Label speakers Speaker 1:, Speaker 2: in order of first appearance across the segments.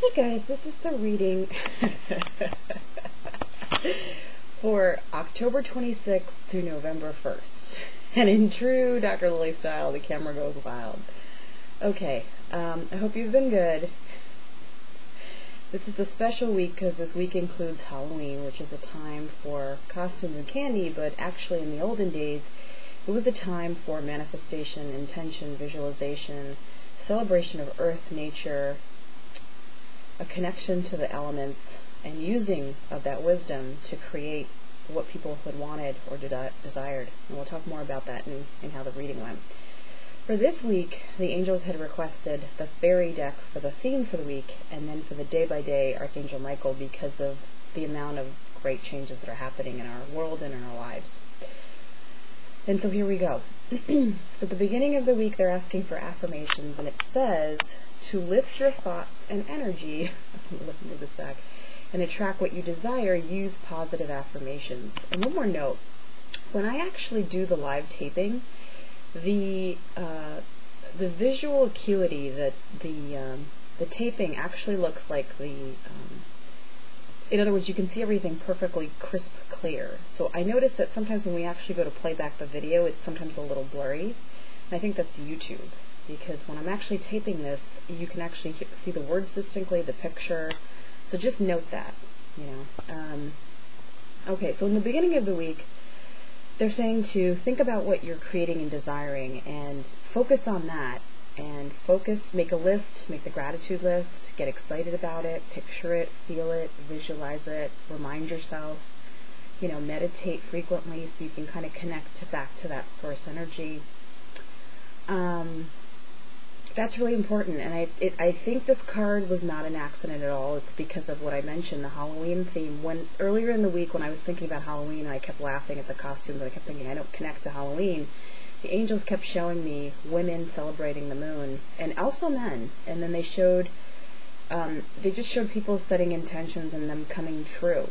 Speaker 1: Hey guys, this is the reading for October 26th through November 1st. And in true Drlily style, the camera goes wild. Okay, I hope you've been good. This is a special week because this week includes Halloween, which is a time for costumes and candy, but actually in the olden days, it was a time for manifestation, intention, visualization, celebration of earth, nature, a connection to the elements, and using of that wisdom to create what people had wanted or desired. And we'll talk more about that in how the reading went. For this week, the angels had requested the fairy deck for the theme for the week, and then for the day-by-day Archangel Michael, because of the amount of great changes that are happening in our world and in our lives. And so here we go. So at the beginning of the week, they're asking for affirmations, and it says to lift your thoughts and energy, move this back, and attract what you desire, use positive affirmations. And one more note, when I actually do the live taping, the visual acuity, the taping actually looks like in other words, you can see everything perfectly crisp, clear. So I notice that sometimes when we actually go to play back the video, it's sometimes a little blurry. And I think that's YouTube, because when I'm actually taping this, you can actually see the words distinctly, the picture. So just note that, Okay, so in the beginning of the week, they're saying to think about what you're creating and desiring and focus on that. And make a list, make the gratitude list, get excited about it, picture it, feel it, visualize it, remind yourself, meditate frequently so you can kind of connect back to that source energy. That's really important, and I think this card was not an accident at all. It's because of what I mentioned, the Halloween theme. Earlier in the week when I was thinking about Halloween, I kept laughing at the costumes, and I kept thinking I don't connect to Halloween. The angels kept showing me women celebrating the moon, and also men. And then they just showed people setting intentions and them coming true.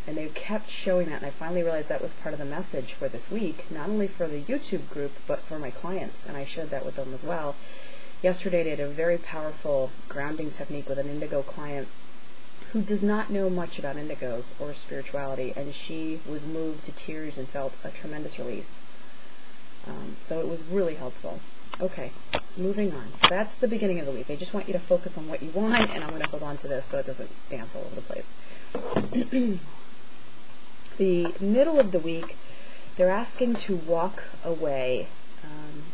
Speaker 1: And they kept showing that, and I finally realized that was part of the message for this week, not only for the YouTube group, but for my clients, and I shared that with them as well. Yesterday I did a very powerful grounding technique with an indigo client who does not know much about indigos or spirituality, and she was moved to tears and felt a tremendous release. So it was really helpful. Okay, so moving on. So that's the beginning of the week. I just want you to focus on what you want, and I'm going to hold on to this so it doesn't dance all over the place. The middle of the week, they're asking to walk away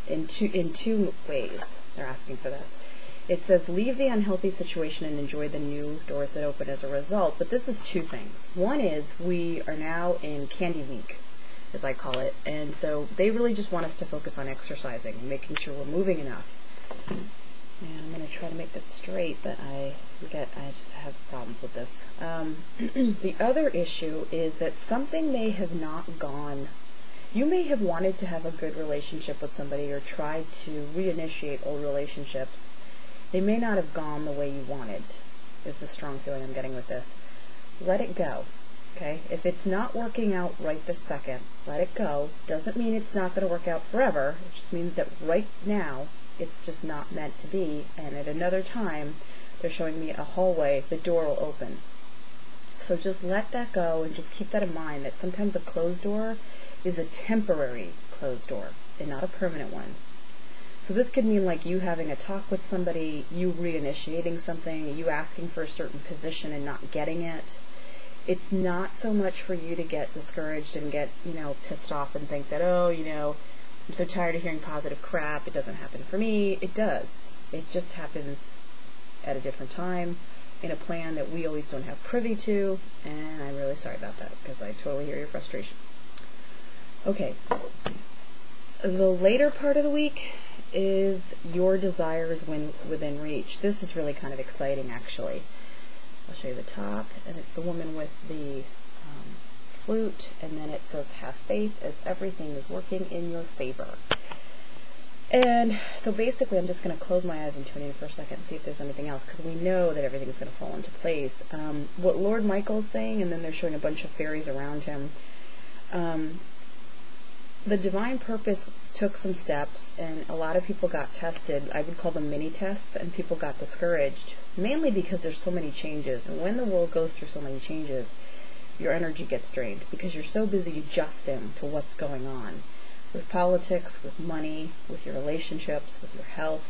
Speaker 1: in two ways. They're asking for this. It says, leave the unhealthy situation and enjoy the new doors that open as a result. But this is two things. One is we are now in Candy Week, as I call it, and so they really just want us to focus on exercising and making sure we're moving enough. And I'm going to try to make this straight, but I just have problems with this. The other issue is that something may have not gone. You may have wanted to have a good relationship with somebody or tried to reinitiate old relationships. They may not have gone the way you wanted, is the strong feeling I'm getting with this. Let it go. Okay, if it's not working out right this second, let it go. Doesn't mean it's not going to work out forever. It just means that right now, it's just not meant to be. And at another time, they're showing me a hallway, the door will open. So just let that go and just keep that in mind, that sometimes a closed door is a temporary closed door and not a permanent one. So this could mean like you having a talk with somebody, you reinitiating something, you asking for a certain position and not getting it. It's not so much for you to get discouraged and get, pissed off and think that, I'm so tired of hearing positive crap, it doesn't happen for me. It does. It just happens at a different time, in a plan that we always don't have privy to, and I'm really sorry about that, because I totally hear your frustration. Okay. The later part of the week is your desires within reach. This is really kind of exciting, actually. I'll show you the top, and it's the woman with the flute, and then it says, have faith as everything is working in your favor. And so basically I'm just going to close my eyes and tune in for a second and see if there's anything else, because we know that everything's going to fall into place. What Lord Michael is saying, and then they're showing a bunch of fairies around him, the divine purpose took some steps, and a lot of people got tested. I would call them mini tests, and people got discouraged, mainly because there's so many changes. And when the world goes through so many changes, your energy gets drained because you're so busy adjusting to what's going on with politics, with money, with your relationships, with your health,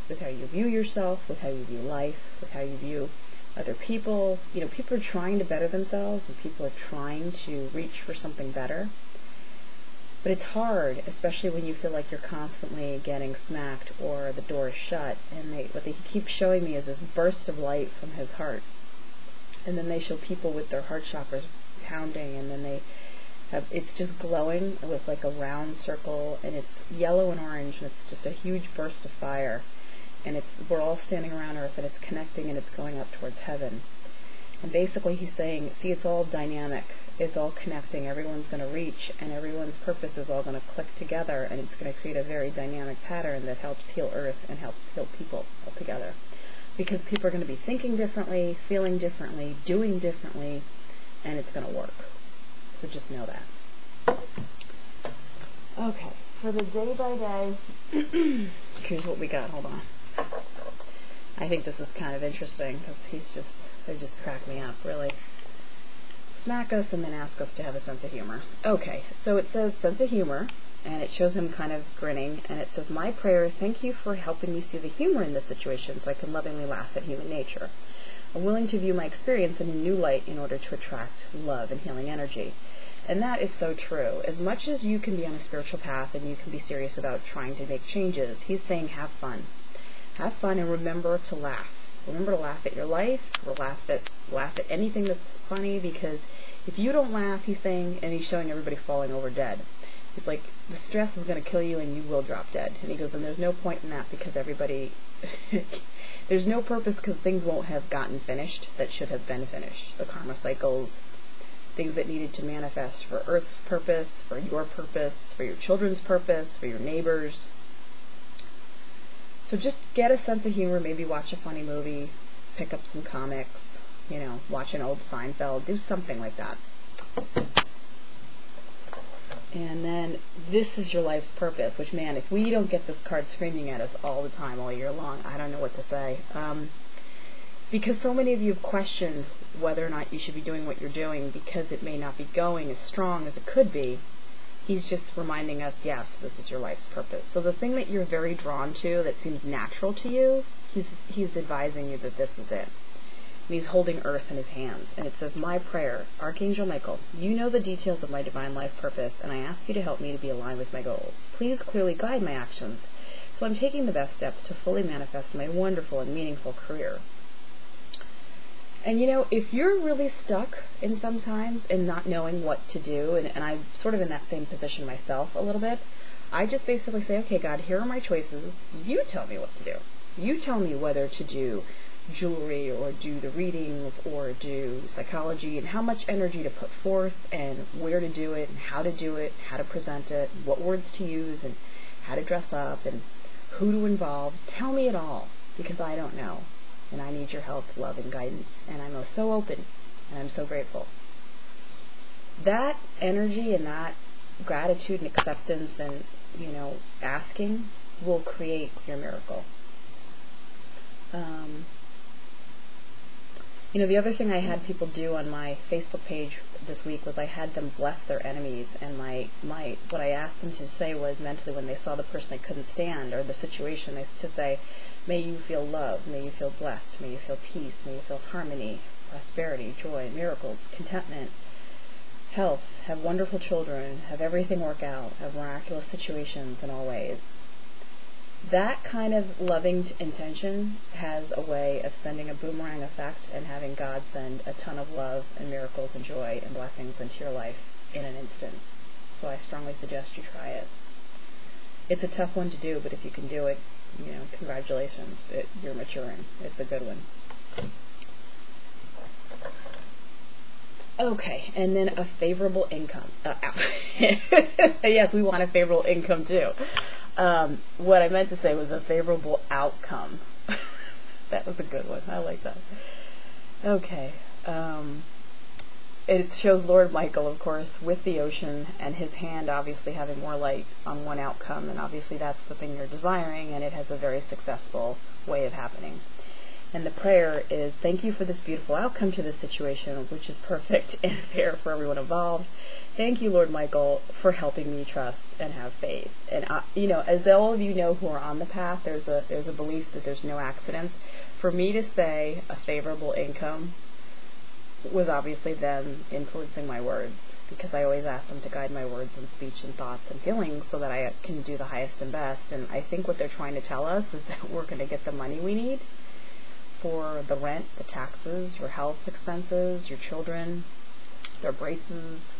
Speaker 1: with how you view yourself, with how you view life, with how you view other people. You know, people are trying to better themselves, and people are trying to reach for something better. But it's hard, especially when you feel like you're constantly getting smacked or the door is shut. And what they keep showing me is this burst of light from his heart. And then they show people with their heart chakras pounding, and then it's just glowing with like a round circle, and it's yellow and orange, and it's just a huge burst of fire. And we're all standing around Earth, and it's connecting, and it's going up towards heaven. And basically he's saying, see, it's all dynamic. It's all connecting. Everyone's going to reach, and everyone's purpose is all going to click together, and it's going to create a very dynamic pattern that helps heal Earth and helps heal people all together. Because people are going to be thinking differently, feeling differently, doing differently, and it's going to work. So just know that. Okay, for the day by day, here's what we got. Hold on. I think this is kind of interesting because they just crack me up, really. Smack us and then ask us to have a sense of humor. Okay, so it says sense of humor, and it shows him kind of grinning, and it says, my prayer, thank you for helping me see the humor in this situation so I can lovingly laugh at human nature. I'm willing to view my experience in a new light in order to attract love and healing energy. And that is so true. As much as you can be on a spiritual path and you can be serious about trying to make changes, he's saying have fun. Have fun and remember to laugh. Remember to laugh at your life, or laugh at anything that's funny, because if you don't laugh, he's saying, and he's showing everybody falling over dead. He's like, the stress is going to kill you and you will drop dead. And he goes, and there's no point in that because everybody, there's no purpose because things won't have gotten finished that should have been finished. The karma cycles, things that needed to manifest for Earth's purpose, for your children's purpose, for your neighbors. So just get a sense of humor, maybe watch a funny movie, pick up some comics, watch an old Seinfeld, do something like that. And then this is your life's purpose, which, man, if we don't get this card screaming at us all the time, all year long, I don't know what to say. Because so many of you have questioned whether or not you should be doing what you're doing because it may not be going as strong as it could be. He's just reminding us, yes, this is your life's purpose. So the thing that you're very drawn to, that seems natural to you, he's advising you that this is it. And he's holding Earth in his hands. And it says, my prayer, Archangel Michael, you know the details of my divine life purpose, and I ask you to help me to be aligned with my goals. Please clearly guide my actions, so I'm taking the best steps to fully manifest my wonderful and meaningful career. And if you're really stuck in sometimes and not knowing what to do, and I'm sort of in that same position myself a little bit, I just basically say, okay, God, here are my choices. You tell me what to do. You tell me whether to do jewelry or do the readings or do psychology, and how much energy to put forth and where to do it and how to present it, what words to use and how to dress up and who to involve. Tell me it all, because I don't know. And I need your help, love, and guidance. And I'm so open, and I'm so grateful. That energy and that gratitude and acceptance and, asking will create your miracle. The other thing I had people do on my Facebook page this week was I had them bless their enemies, and what I asked them to say was mentally, when they saw the person they couldn't stand or the situation, to say, may you feel love, may you feel blessed, may you feel peace, may you feel harmony, prosperity, joy, miracles, contentment, health, have wonderful children, have everything work out, have miraculous situations in all ways. That kind of loving intention has a way of sending a boomerang effect and having God send a ton of love and miracles and joy and blessings into your life in an instant. So I strongly suggest you try it. It's a tough one to do, but if you can do it, congratulations. You're maturing. It's a good one. Okay, and then a favorable income. Yes, we want a favorable income too. What I meant to say was a favorable outcome. That was a good one. I like that. Okay. it shows Lord Michael, of course, with the ocean, and his hand obviously having more light on one outcome, and obviously that's the thing you're desiring, and it has a very successful way of happening. And the prayer is, thank you for this beautiful outcome to this situation, which is perfect and fair for everyone involved. Thank you, Lord Michael, for helping me trust and have faith. And as all of you know who are on the path, there's a belief that there's no accidents. For me to say a favorable income was obviously them influencing my words, because I always ask them to guide my words and speech and thoughts and feelings so that I can do the highest and best. And I think what they're trying to tell us is that we're going to get the money we need for the rent, the taxes, your health expenses, your children, their braces,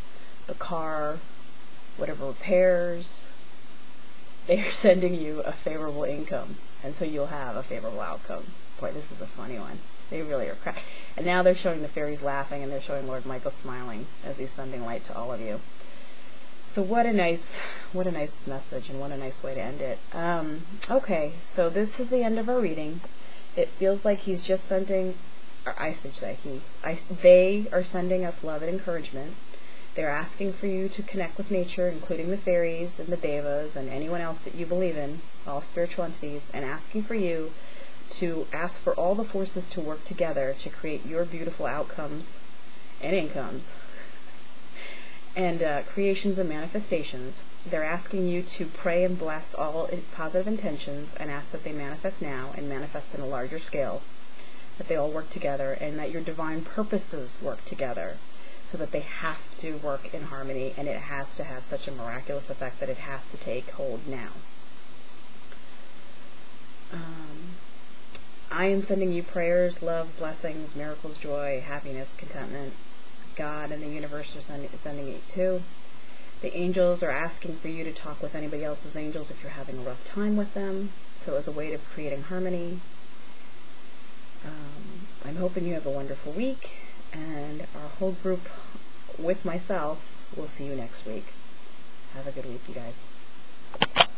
Speaker 1: the car, whatever repairs. They're sending you a favorable income, and so you'll have a favorable outcome. Boy, this is a funny one. They really are crap. And now they're showing the fairies laughing, and they're showing Lord Michael smiling as he's sending light to all of you. So what a nice message, and what a nice way to end it. Okay, so this is the end of our reading. It feels like he's just sending, or I should say they are sending us love and encouragement. They're asking for you to connect with nature, including the fairies and the devas and anyone else that you believe in, all spiritual entities, and asking for you to ask for all the forces to work together to create your beautiful outcomes and incomes and creations and manifestations. They're asking you to pray and bless all positive intentions and ask that they manifest now and manifest in a larger scale, that they all work together, and that your divine purposes work together, so that they have to work in harmony, and it has to have such a miraculous effect that it has to take hold now. I am sending you prayers, love, blessings, miracles, joy, happiness, contentment. God and the universe are sending it too. The angels are asking for you to talk with anybody else's angels if you're having a rough time with them, so as a way of creating harmony. I'm hoping you have a wonderful week, and our whole group with myself will see you next week. Have a good week, you guys.